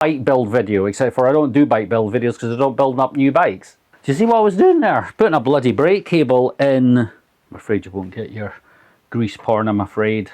bike build video, except for I don't do bike build videos because I don't build up new bikes. Do you see what I was doing there? Putting a bloody brake cable in. I'm afraid you won't get your grease porn, I'm afraid.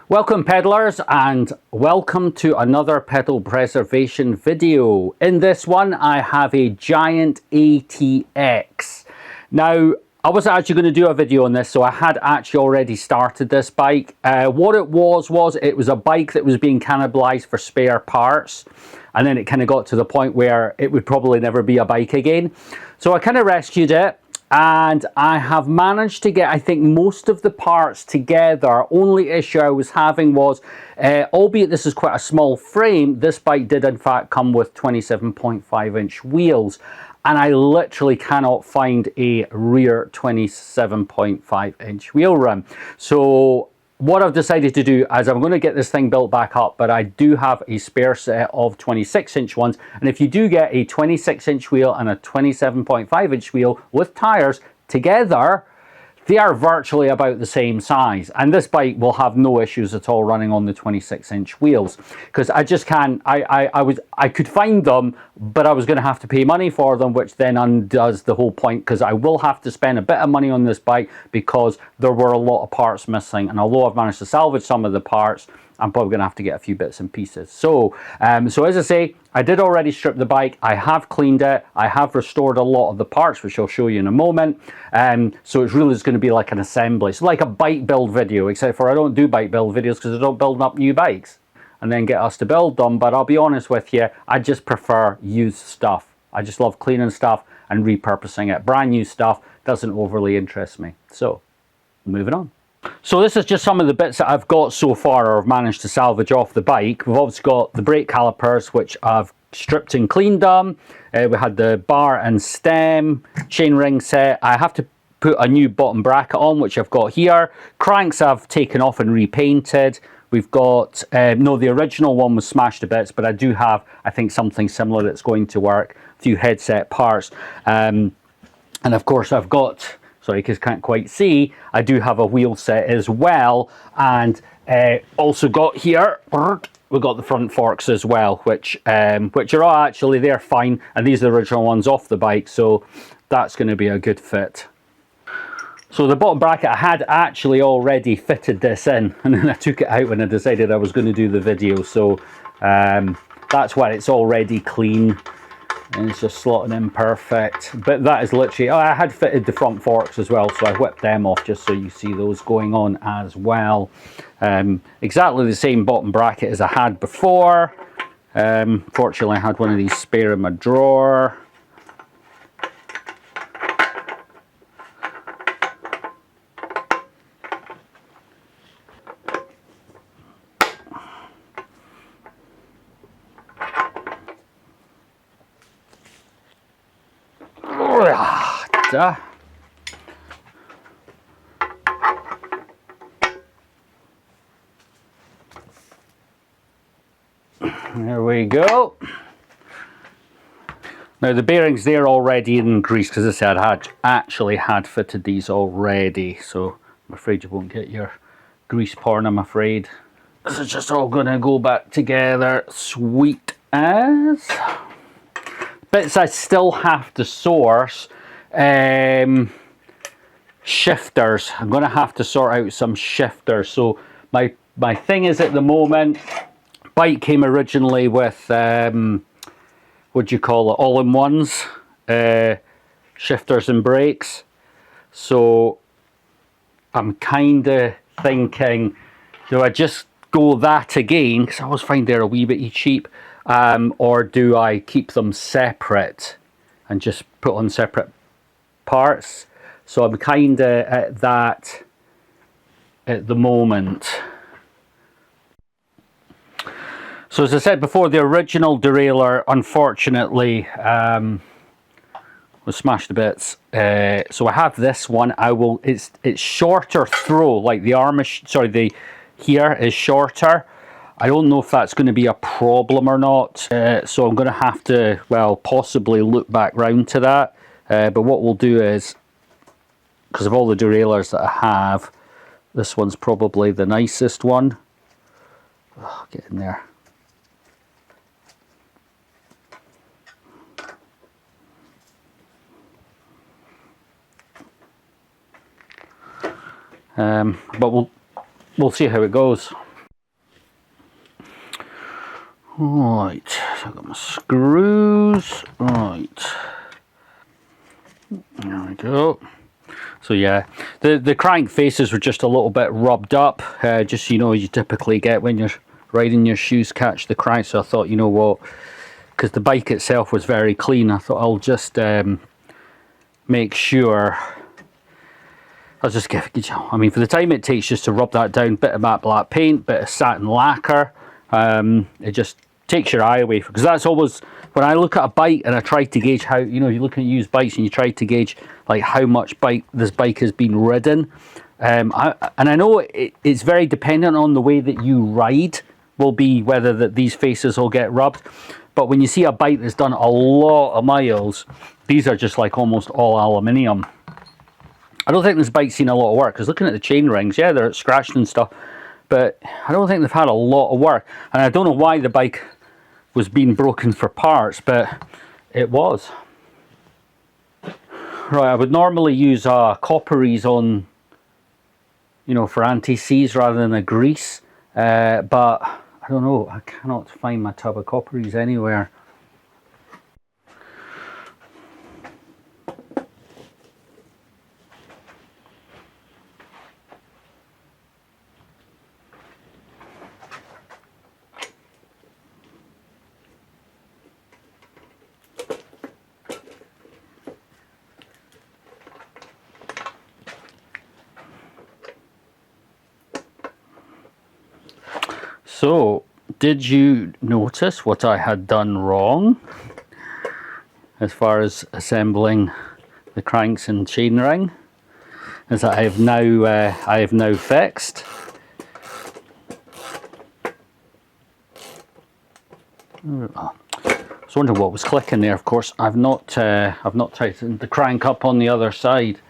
Welcome pedlers, and welcome to another pedal preservation video. In this one I have a Giant ATX. Now I wasn't actually going to do a video on this, so I had actually already started this bike. What it was a bike that was being cannibalized for spare parts, and then it kind of got to the point where it would probably never be a bike again. So I kind of rescued it. And I have managed to get, I think, most of the parts together. Only issue I was having was, albeit this is quite a small frame, this bike did in fact come with 27.5-inch wheels. And I literally cannot find a rear 27.5-inch wheel rim. So what I've decided to do is I'm going to get this thing built back up, but I do have a spare set of 26-inch ones. And if you do get a 26-inch wheel and a 27.5-inch wheel with tires together, they are virtually about the same size. And this bike will have no issues at all running on the 26-inch wheels, because I just can't, I could find them, but I was going to have to pay money for them, which then undoes the whole point, because I will have to spend a bit of money on this bike because there were a lot of parts missing. And although I've managed to salvage some of the parts, I'm probably going to have to get a few bits and pieces. So, so as I say, I did already strip the bike. I have cleaned it. I have restored a lot of the parts, which I'll show you in a moment. So it's really just going to be like an assembly. It's like a bike build video, except for I don't do bike build videos because I don't build up new bikes and then get us to build them. But I'll be honest with you, I just prefer used stuff. I just love cleaning stuff and repurposing it. Brand new stuff doesn't overly interest me. So, moving on. So this is just some of the bits that I've got so far, or I've managed to salvage off the bike. We've obviously got the brake calipers, which I've stripped and cleaned them. We had the bar and stem, chainring set. I have to put a new bottom bracket on, which I've got here. Cranks I've taken off and repainted. We've got, no, the original one was smashed to bits, but I do have, I think, something similar that's going to work. A few headset parts. And of course I've got, sorry, because can't quite see, I do have a wheel set as well, and also got here, we've got the front forks as well, which are all actually, they're fine, and these are the original ones off the bike, so that's going to be a good fit. So the bottom bracket, I had actually already fitted this in, and then I took it out when I decided I was going to do the video, so that's why it's already clean. And it's just slotting in perfect. But that is literally, oh, I had fitted the front forks as well, so I whipped them off just so you see those going on as well. Exactly the same bottom bracket as I had before. Fortunately I had one of these spare in my drawer. There we go. Now the bearings, they're already in grease, because as I said, I actually had fitted these already, so I'm afraid you won't get your grease porn, I'm afraid. This is just all going to go back together sweet as. Bits I still have to source. Shifters. I'm going to have to sort out some shifters. So my thing is, at the moment, bike came originally with what do you call it, all-in-ones, shifters and brakes. So I'm kind of thinking, do I just go that again, because I always find they're a wee bit cheap, or do I keep them separate and just put on separate parts? So I'm kind of at that at the moment. So as I said before, the original derailleur unfortunately was smashed to bits. So I have this one. It's shorter throw, like the arm is, sorry, the here is shorter. I don't know if that's going to be a problem or not, so I'm going to have to, well, possibly look back round to that. But what we'll do is, because of all the derailleurs that I have, this one's probably the nicest one. Oh, get in there. But we'll see how it goes. Right, so I've got my screws. Right, there we go. So yeah, the crank faces were just a little bit rubbed up, just, you know, you typically get when you're riding your shoes catch the crank. So I thought, you know what, because the bike itself was very clean, I thought I'll just make sure. I'll just give it, I mean, for the time it takes just to rub that down, bit of matte black paint, bit of satin lacquer, it just takes your eye away, because that's always, when I look at a bike and I try to gauge how, you know, you're looking at used bikes and you try to gauge like how much this bike has been ridden. And I know it's very dependent on the way that you ride, will be whether these faces will get rubbed. But when you see a bike that's done a lot of miles, these are just like almost all aluminium. I don't think this bike's seen a lot of work, because looking at the chain rings, yeah, they're scratched and stuff, but I don't think they've had a lot of work. And I don't know why the bike was being broken for parts, but it was. Right, I would normally use copperies on, you know, for anti-seize rather than a grease, but I don't know, I cannot find my tub of copperies anywhere. So, did you notice what I had done wrong as far as assembling the cranks and chainring? Is that I have now fixed. I was wondering what was clicking there. Of course, I've not tightened the crank up on the other side.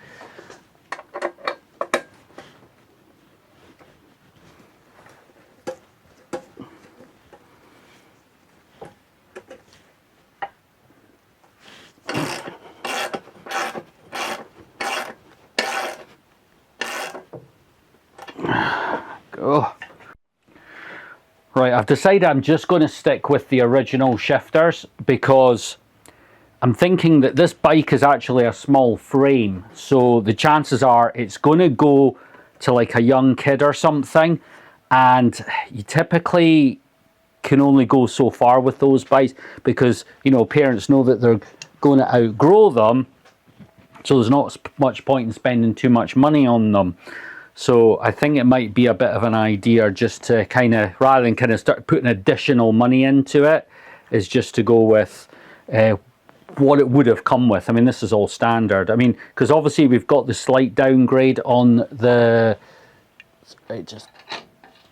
Go. Right, I've decided I'm just going to stick with the original shifters, because I'm thinking that this bike is actually a small frame, so the chances are it's going to go to like a young kid or something, and you typically can only go so far with those bikes, because, you know, parents know that they're going to outgrow them, so there's not much point in spending too much money on them. So I think it might be a bit of an idea just to kind of, rather than kind of start putting additional money into it, is just to go with what it would have come with. I mean, this is all standard. I mean, because obviously we've got the slight downgrade on the, we've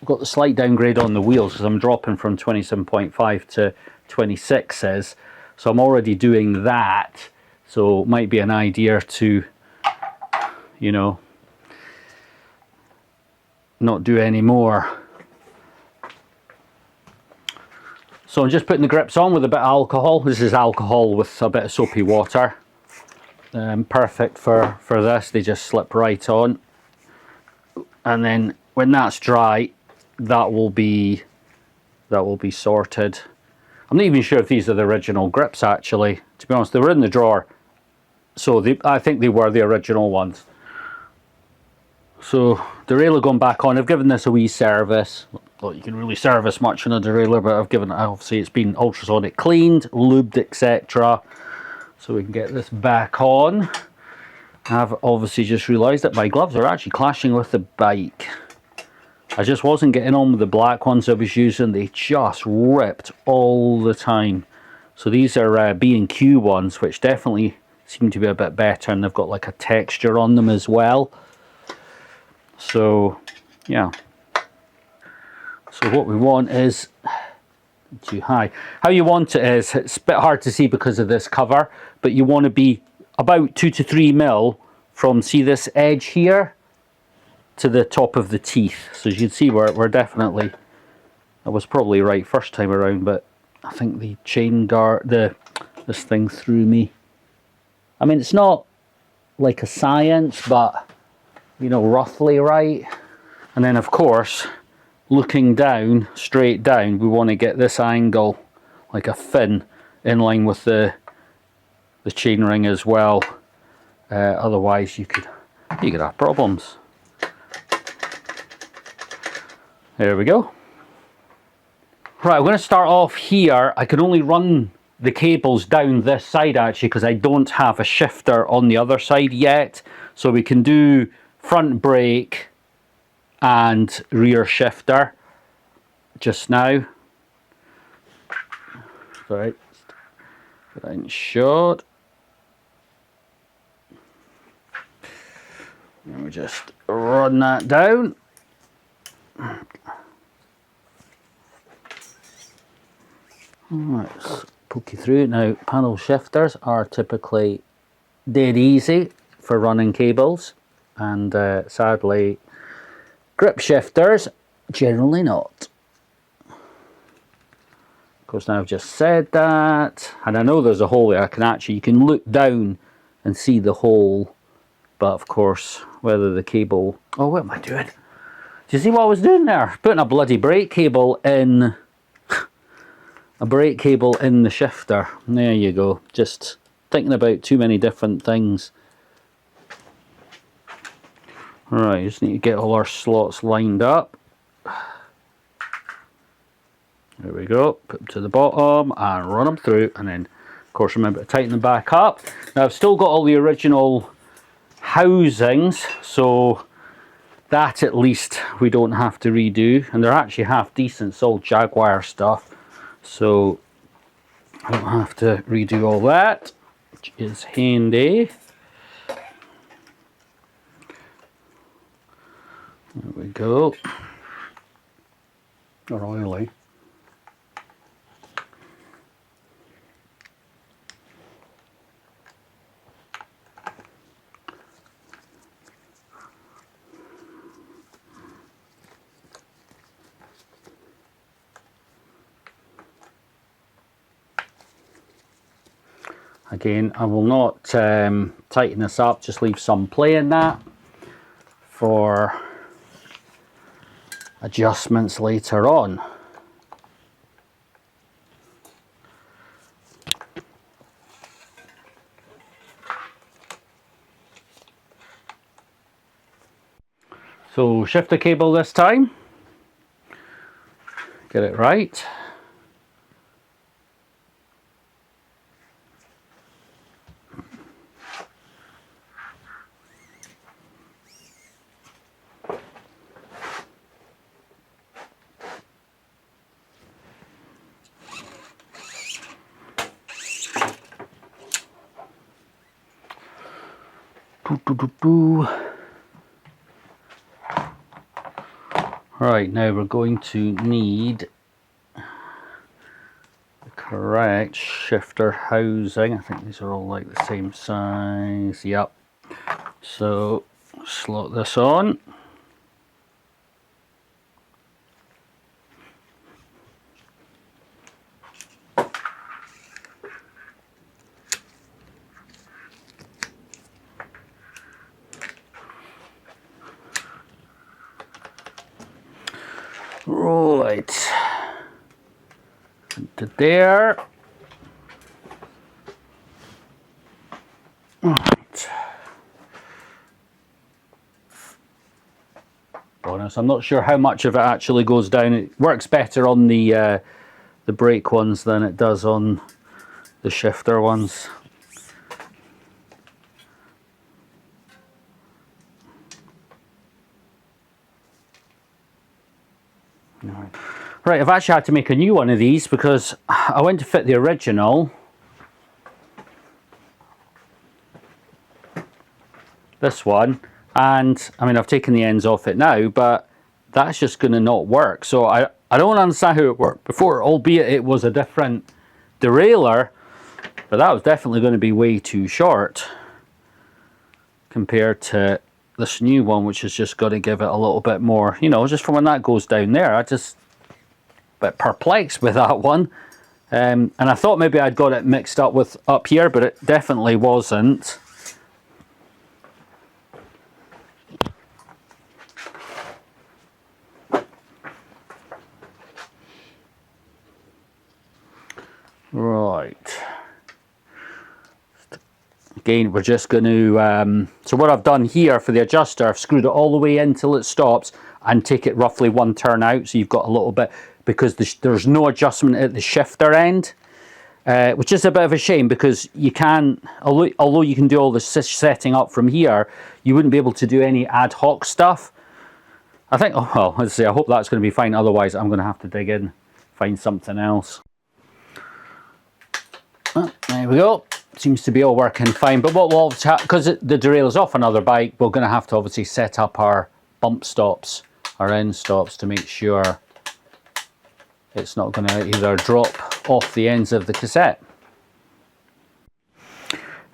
got the slight downgrade on the wheels, because I'm dropping from 27.5 to 26s. So I'm already doing that. So it might be an idea to, you know, not do any more. So I'm just putting the grips on with a bit of alcohol. This is alcohol with a bit of soapy water. Perfect for this. They just slip right on. And then when that's dry, that will be sorted. I'm not even sure if these are the original grips, actually. To be honest, they were in the drawer, so I think they were the original ones. So derailleur going back on. I've given this a wee service. Not you can really service much on a derailleur, but I've given it, obviously it's been ultrasonic cleaned, lubed, etc. So we can get this back on. I've obviously just realised that my gloves are actually clashing with the bike. I just wasn't getting on with the black ones I was using. They just ripped all the time. So these are B&Q ones, which definitely seem to be a bit better, and they've got like a texture on them as well. So yeah, So what we want is too high. How you want it is, it's a bit hard to see because of this cover, but you want to be about 2 to 3 mil from, see this edge here, to the top of the teeth. So as you can see, we're definitely, I was probably right first time around, but I think the chain guard, this thing threw me. I mean, it's not like a science, but you know, roughly right. And then of course, looking down, straight down, we want to get this angle like a fin in line with the chainring as well. Otherwise you could have problems. There we go. Right, I'm going to start off here. I can only run the cables down this side actually because I don't have a shifter on the other side yet. So we can do front brake and rear shifter just now. Right, get in shot. And we just run that down. Alright, let's poke you through. Now, panel shifters are typically dead easy for running cables, and sadly, grip shifters, generally not. Of course, now I've just said that, and I know there's a hole there. I can actually, you can look down and see the hole, but of course, whether the cable, oh, what am I doing? Do you see what I was doing there? Putting a bloody brake cable in, a brake cable in the shifter. There you go. Just thinking about too many different things. Alright, just need to get all our slots lined up. There we go. Put them to the bottom and run them through, and then of course remember to tighten them back up. Now I've still got all the original housings, so that at least we don't have to redo, and they're actually half decent. It's all Jagwire stuff, so I don't have to redo all that, which is handy. There we go. They're oily. Again, I will not tighten this up, just leave some play in that for adjustments later on. So shifter cable this time, get it right. Right, now we're going to need the correct shifter housing. I think these are all like the same size. Yep. So slot this on. Right, to there. Right. Bonus. I'm not sure how much of it actually goes down. It works better on the brake ones than it does on the shifter ones. Right, I've actually had to make a new one of these because I went to fit the original. This one, and I mean I've taken the ends off it now, but that's just going to not work. So I don't understand how it worked before, albeit it was a different derailleur, but that was definitely going to be way too short compared to this new one, which is just got to give it a little bit more, you know, just from when that goes down there. I just a bit perplexed with that one. And I thought maybe I'd got it mixed up with up here, but it definitely wasn't. Right. Again, we're just going to, so what I've done here for the adjuster, I've screwed it all the way in till it stops and take it roughly one turn out, so you've got a little bit, because there's no adjustment at the shifter end, which is a bit of a shame, because you can, although you can do all the setting up from here, you wouldn't be able to do any ad hoc stuff. I think, oh well, let's see, I hope that's going to be fine, otherwise I'm going to have to dig in, find something else. Oh, there we go. Seems to be all working fine, but what we'll have, because the derailleur's off another bike, we're going to have to obviously set up our bump stops, our end stops, to make sure it's not going to either drop off the ends of the cassette.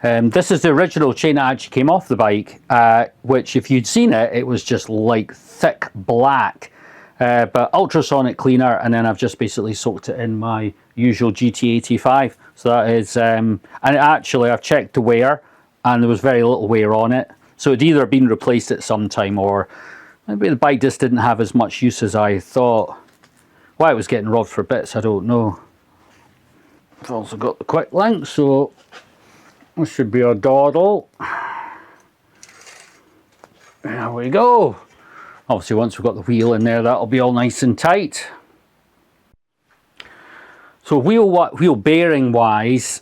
This is the original chain that actually came off the bike, which if you'd seen it, it was just like thick black, but ultrasonic cleaner, and then I've just basically soaked it in my usual GT85. So that is, and actually I've checked the wear, and there was very little wear on it. So it'd either been replaced at some time, or maybe the bike just didn't have as much use as I thought. Why it was getting robbed for bits, I don't know. I've also got the quick link, so this should be a dawdle. There we go. Obviously once we've got the wheel in there, that'll be all nice and tight. So wheel bearing wise,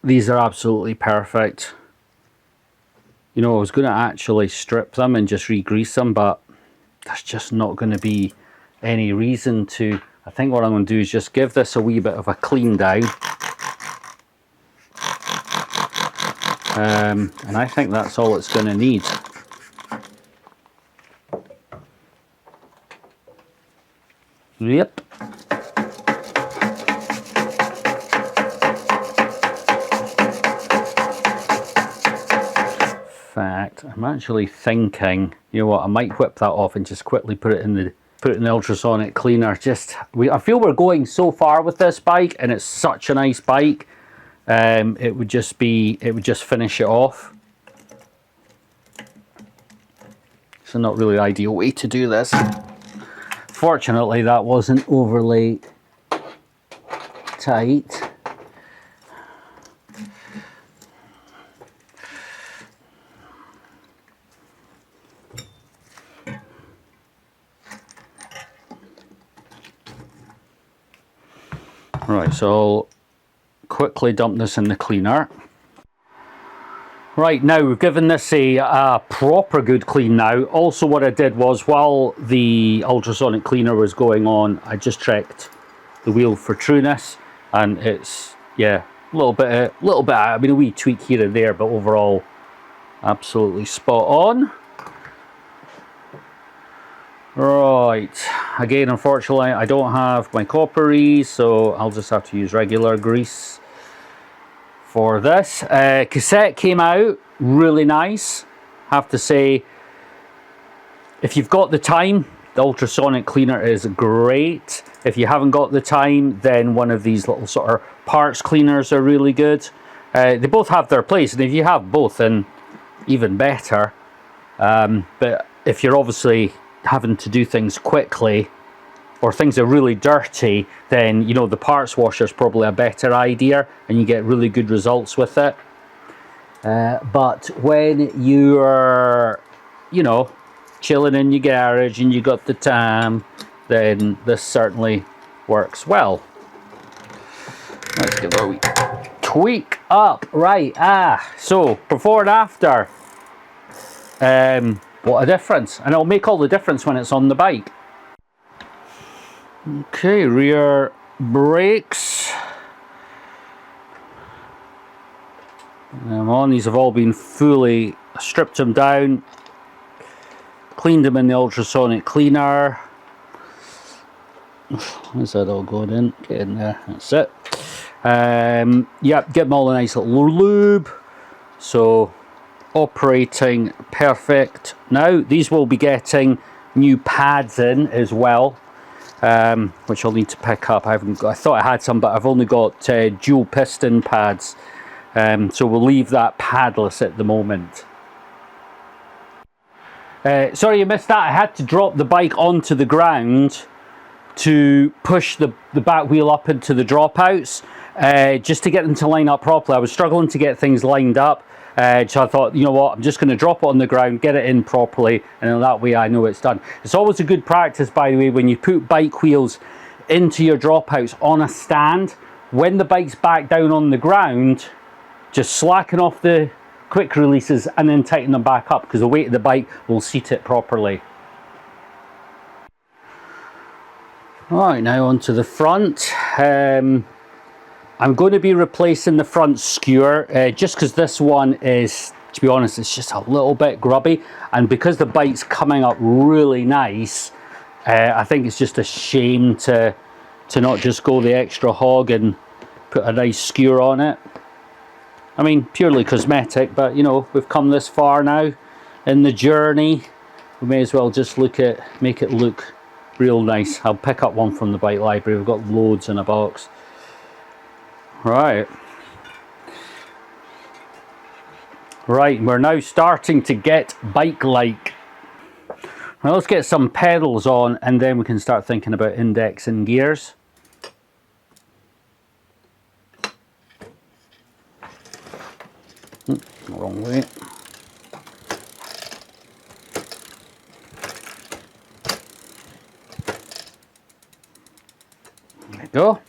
these are absolutely perfect. You know, I was going to actually strip them and just re-grease them, but there's just not going to be any reason to. I think what I'm going to do is just give this a wee bit of a clean down. And I think that's all it's going to need. Yep. Fact, I'm actually thinking, you know what, I might whip that off and just quickly put it in the ultrasonic cleaner. I feel we're going so far with this bike, and it's such a nice bike. It would just finish it off. So not really the ideal way to do this. Fortunately, that wasn't overly tight. Right, so I'll quickly dump this in the cleaner. Right, now we've given this a proper good clean now. Also what I did was, while the ultrasonic cleaner was going on, I just checked the wheel for trueness, and it's, yeah, a little bit, I mean, a wee tweak here and there, but overall absolutely spot on. Right, again, unfortunately I don't have my copperies, so I'll just have to use regular grease for this. Cassette came out really nice, have to say. If you've got the time, the ultrasonic cleaner is great. If you haven't got the time, then one of these little sort of parts cleaners are really good. They both have their place, and if you have both, then even better. But if you're obviously having to do things quickly, or things are really dirty, then, you know, the parts washer is probably a better idea, and you get really good results with it. But when you're, you know, chilling in your garage and you got the time, then this certainly works well. Let's give it a wee tweak up. Right, so before and after. What a difference. And it'll make all the difference when it's on the bike. Okay, rear brakes. I'm on. These have all been fully stripped them down, cleaned them in the ultrasonic cleaner. Where's that all going in? Get in there, that's it. Yep, get them all a nice little lube. So, operating perfect. Now, these will be getting new pads in as well, which I'll need to pick up. I thought I had some, but I've only got dual piston pads. So we'll leave that padless at the moment. Sorry you missed that. I had to drop the bike onto the ground to push the back wheel up into the dropouts, just to get them to line up properly. I was struggling to get things lined up, so I thought, you know what, I'm just going to drop it on the ground, get it in properly, and that way I know it's done. It's always a good practice, by the way, when you put bike wheels into your dropouts on a stand, when the bike's back down on the ground, just slacken off the quick releases and then tighten them back up, because the weight of the bike will seat it properly. Right, now onto the front. I'm going to be replacing the front skewer, just because this one is, to be honest, it's just a little bit grubby, and because the bike's coming up really nice, I think it's just a shame to not just go the extra hog and put a nice skewer on it. I mean, purely cosmetic, but you know, we've come this far now in the journey, we may as well just make it look real nice. I'll pick up one from the bike library. We've got loads in a box. Right, we're now starting to get bike-like. Now let's get some pedals on, and then we can start thinking about indexing gears. Wrong way. There we go.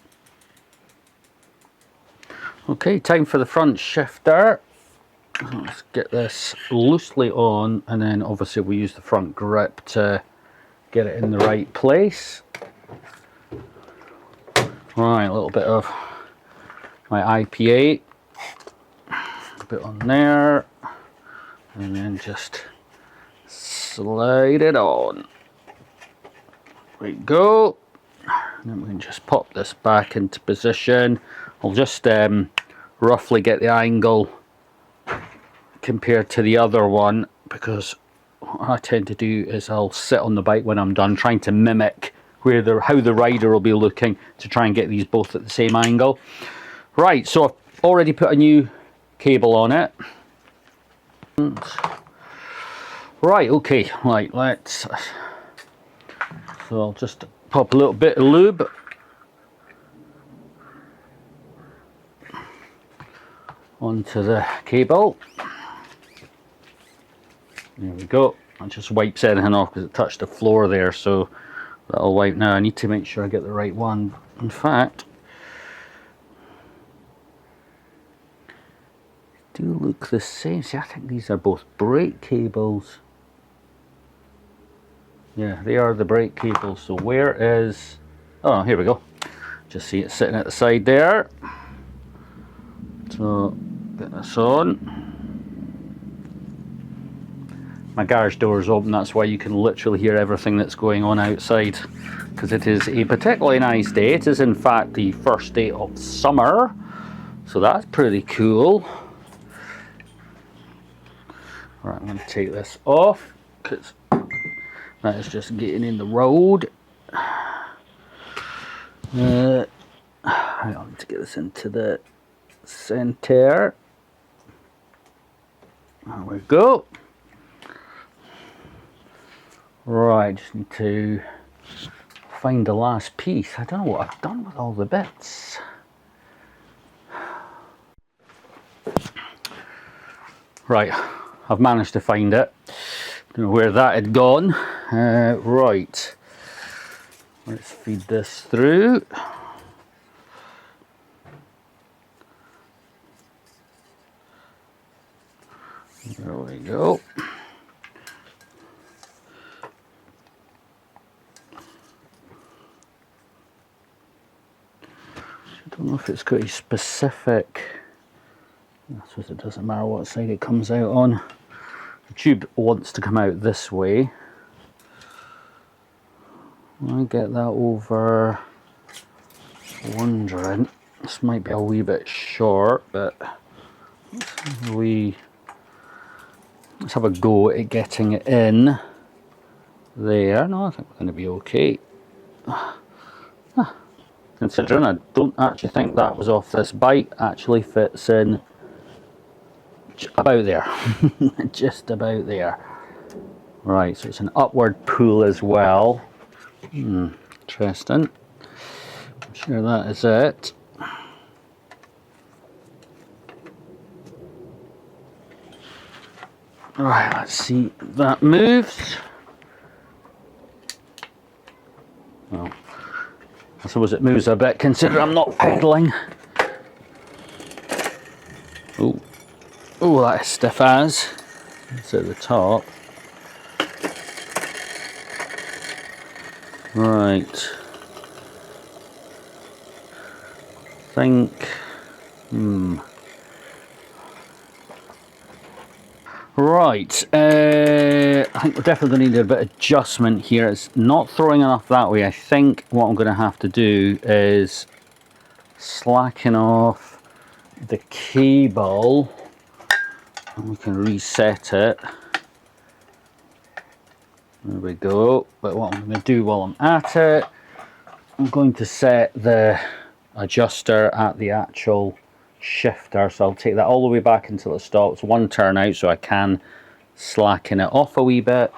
Okay, time for the front shifter. Let's get this loosely on, and then obviously we'll use the front grip to get it in the right place. Right, a little bit of my IPA. A bit on there, and then just slide it on. There we go. And then we can just pop this back into position. I'll just roughly get the angle compared to the other one, because what I tend to do is I'll sit on the bike when I'm done, trying to mimic how the rider will be looking, to try and get these both at the same angle. Right, so I've already put a new cable on it. Right, okay, right, let's, so I'll just pop a little bit of lube onto the cable. There we go. That just wipes anything off because it touched the floor there, so that'll wipe now. I need to make sure I get the right one. In fact, do look the same. See, I think these are both brake cables. Yeah, they are the brake cables. So where is, oh, here we go. Just see it sitting at the side there. So get this on. My garage door is open, that's why you can literally hear everything that's going on outside, because it is a particularly nice day. It is in fact the first day of summer, so that's pretty cool. Right, I'm going to take this off because that is just getting in the road. I need to get this into the center. There we go. Right, just need to find the last piece. I don't know what I've done with all the bits. Right, I've managed to find it. Don't know where that had gone. Right, let's feed this through. There we go. I don't know if it's got a specific, I suppose it doesn't matter what side it comes out on. The tube wants to come out this way. I get that over, wondering, this might be a wee bit short, but let's have a go at getting it in there. No, I think we're going to be okay. Considering I don't actually think that was off this bike, actually fits in about there. Just about there. Right, so it's an upward pull as well. Interesting. I'm sure that is it. Right, let's see if that moves. Well, I suppose it moves a bit considering I'm not pedaling. Oh, oh, that is stiff as. It's at the top. Right. Right, I think we're definitely going to need a bit of adjustment here. It's not throwing enough that way. I think what I'm going to have to do is slacken off the cable, and we can reset it. There we go. But what I'm going to do while I'm at it, I'm going to set the adjuster at the actual shifter, so I'll take that all the way back until it stops, one turn out, so I can slacken it off a wee bit.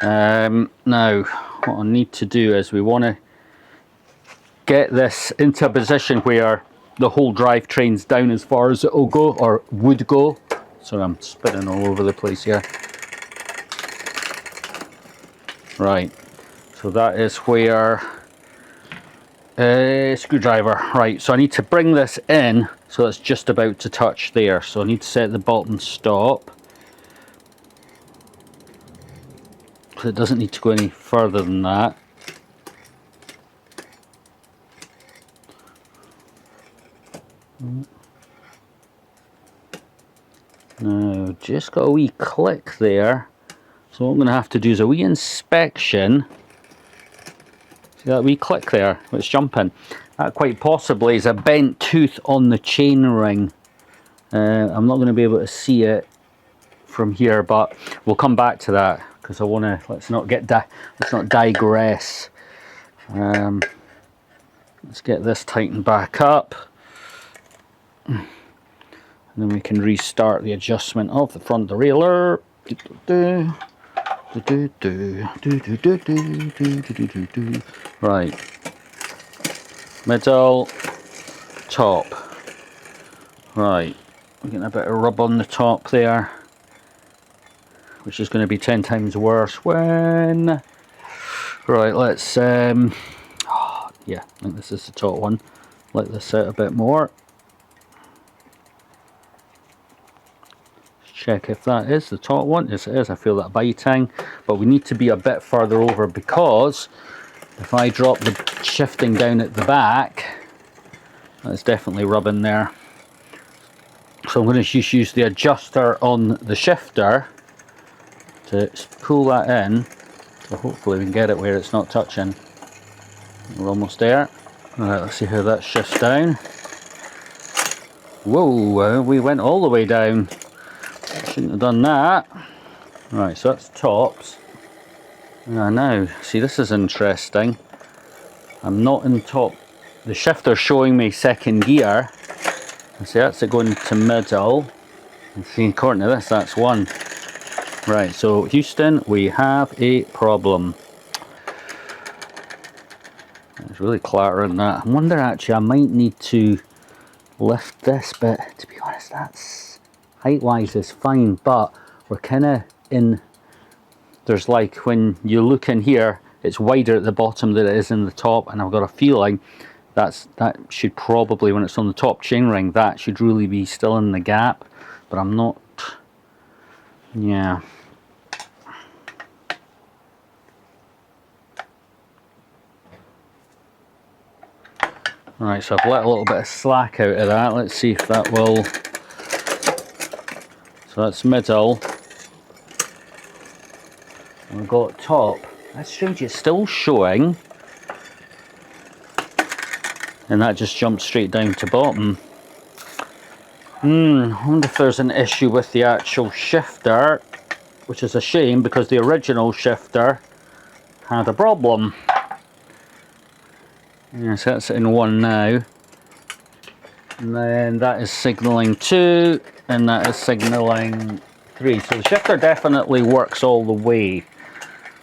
Now what I need to do is we want to get this into a position where the whole drivetrain's down as far as it will go, or would go. Sorry, I'm spinning all over the place here. Right, so that is where screwdriver. Right, so I need to bring this in so it's just about to touch there. So I need to set the button stop. So it doesn't need to go any further than that. Now, just got a wee click there. So what I'm going to have to do is a wee inspection. See that wee click there, it's jumping. That quite possibly is a bent tooth on the chain ring. I'm not going to be able to see it from here, but we'll come back to that because I want to. Let's not digress. Let's get this tightened back up, and then we can restart the adjustment of the front derailleur. Right, middle, top. Right, we're getting a bit of rub on the top there, which is going to be 10 times worse when. Right, let's yeah, I think this is the top one. Let this out a bit more. Check if that is the top one. Yes, it is. I feel that biting, but we need to be a bit further over, because if I drop the shifting down at the back, that's definitely rubbing there. So I'm going to just use the adjuster on the shifter to pull that in, so hopefully we can get it where it's not touching. We're almost there. Alright, let's see how that shifts down. Whoa, we went all the way down. Shouldn't have done that. Right, so that's tops. Now, see, this is interesting. I'm not in top. The shifter's showing me second gear. And see, that's it going to middle. And see, according to this, that's one. Right, so Houston, we have a problem. It's really clattering that. I wonder, actually, I might need to lift this, but to be honest, that's height wise is fine, but we're kind of in, there's like, when you look in here, it's wider at the bottom than it is in the top, and I've got a feeling that should probably, when it's on the top chainring, that should really be still in the gap, but I'm not. Yeah, right, so I've let a little bit of slack out of that. Let's see if that will. So that's middle. We've got top. That's strange, it's still showing. And that just jumped straight down to bottom. I wonder if there's an issue with the actual shifter, which is a shame because the original shifter had a problem. Yes, that's in 1 now. And then that is signalling 2, and that is signalling 3. So the shifter definitely works all the way.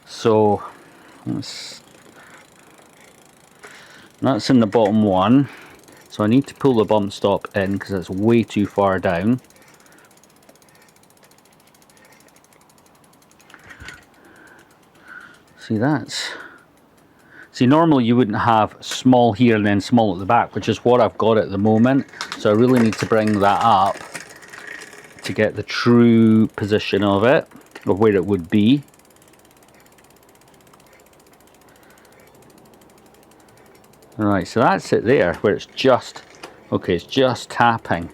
So that's in the bottom 1. So I need to pull the bump stop in because it's way too far down. See, normally you wouldn't have small here and then small at the back, which is what I've got at the moment. So I really need to bring that up to get the true position of it, or where it would be. Alright, so that's it there, where it's just, okay, it's just tapping.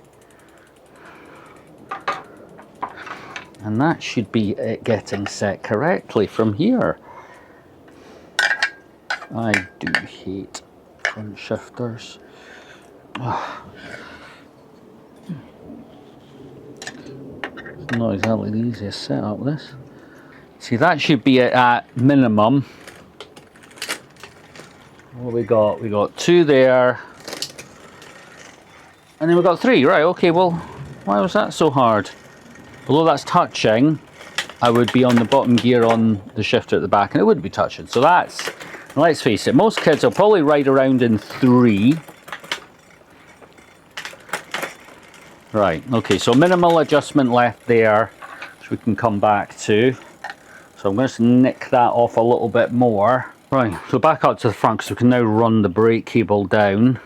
And that should be it getting set correctly from here. I do hate front shifters. Not exactly the easiest setup, this. See, that should be it at minimum. What we got? We got 2 there. And then we got 3, right, okay, well, why was that so hard? Although that's touching, I would be on the bottom gear on the shifter at the back and it wouldn't be touching. So that's, let's face it, most kids will probably ride around in 3. Right, okay, so minimal adjustment left there, which we can come back to. So I'm going to nick that off a little bit more. Right, so back up to the front because we can now run the brake cable down.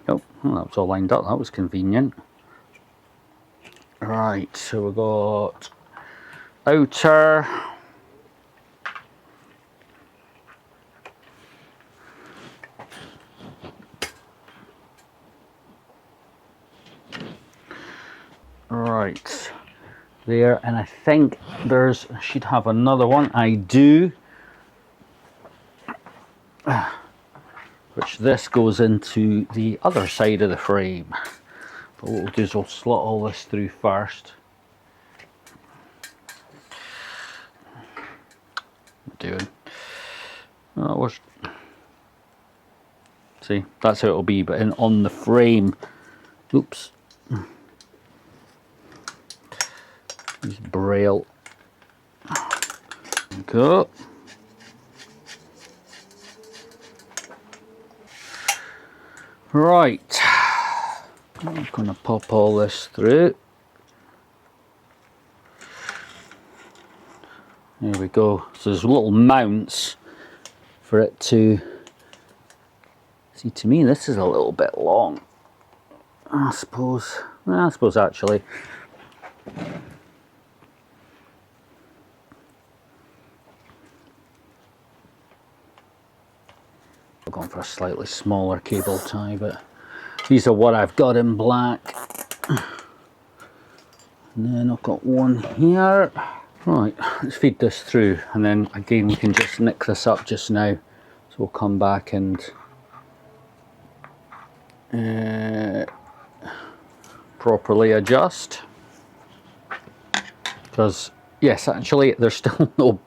Oh, well, that was all lined up, that was convenient. Right, so we've got outer. Right, there, and I think I should have another one. I do. Which this goes into the other side of the frame. But what we'll do is we'll slot all this through first. What am I doing? Oh, see, that's how it'll be, but on the frame. Oops. Use braille. Go. Right. I'm going to pop all this through. There we go. So there's little mounts for it to... See, to me this is a little bit long. I suppose actually. I'm going for a slightly smaller cable tie, but these are what I've got in black. And then I've got one here. Right, let's feed this through, and then again we can just nick this up just now. So we'll come back and properly adjust. Because yes, actually there's still no,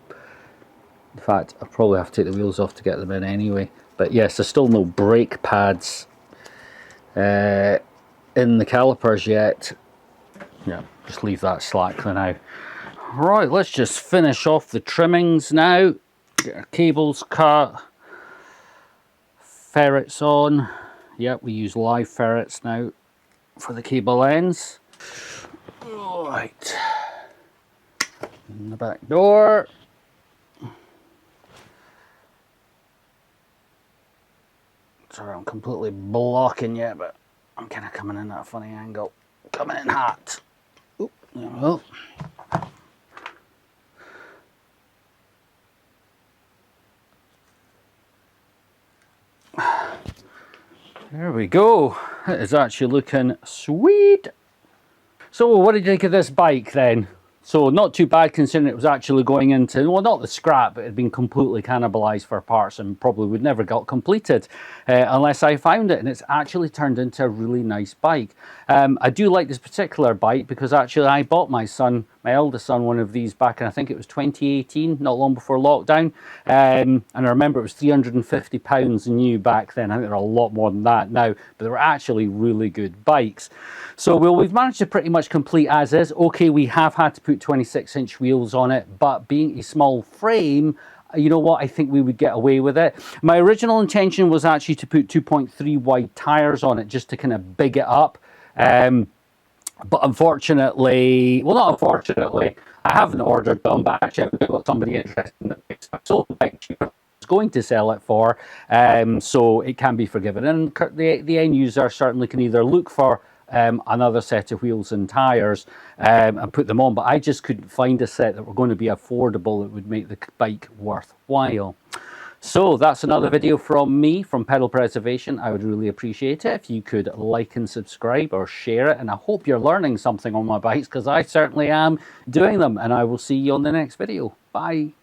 in fact I probably have to take the wheels off to get them in anyway, but yes, there's still no brake pads in the calipers yet. Yeah, just leave that slack for now. Right, let's just finish off the trimmings now. Get our cables cut, ferrets on. Yep, we use live ferrets now for the cable ends. Right, in the back door. Sorry, I'm completely blocking you, but I'm kind of coming in at a funny angle. Coming in hot. Oop, there we go. There we go. It is actually looking sweet. So what did you think of this bike then? So not too bad considering it was actually going into, well, not the scrap, but it had been completely cannibalized for parts and probably would never got completed unless I found it. And it's actually turned into a really nice bike. I do like this particular bike because actually I bought my eldest son, one of these back in, I think it was 2018, not long before lockdown. And I remember it was £350 new back then. I think they're a lot more than that now, but they were actually really good bikes. So we've managed to pretty much complete as is. Okay, we have had to put 26-inch wheels on it, but being a small frame, you know what, I think we would get away with it. My original intention was actually to put 2.3 wide tyres on it just to kind of big it up. But unfortunately, well, not unfortunately, I haven't ordered them, but actually I've got somebody interested in the bike. I sold the bike cheaper than I was going to sell it for, so it can be forgiven. And the end user certainly can either look for another set of wheels and tyres and put them on, but I just couldn't find a set that were going to be affordable that would make the bike worthwhile. So that's another video from me, from Pedal Preservation. I would really appreciate it if you could like and subscribe or share it. And I hope you're learning something on my bikes, because I certainly am doing them. And I will see you on the next video. Bye.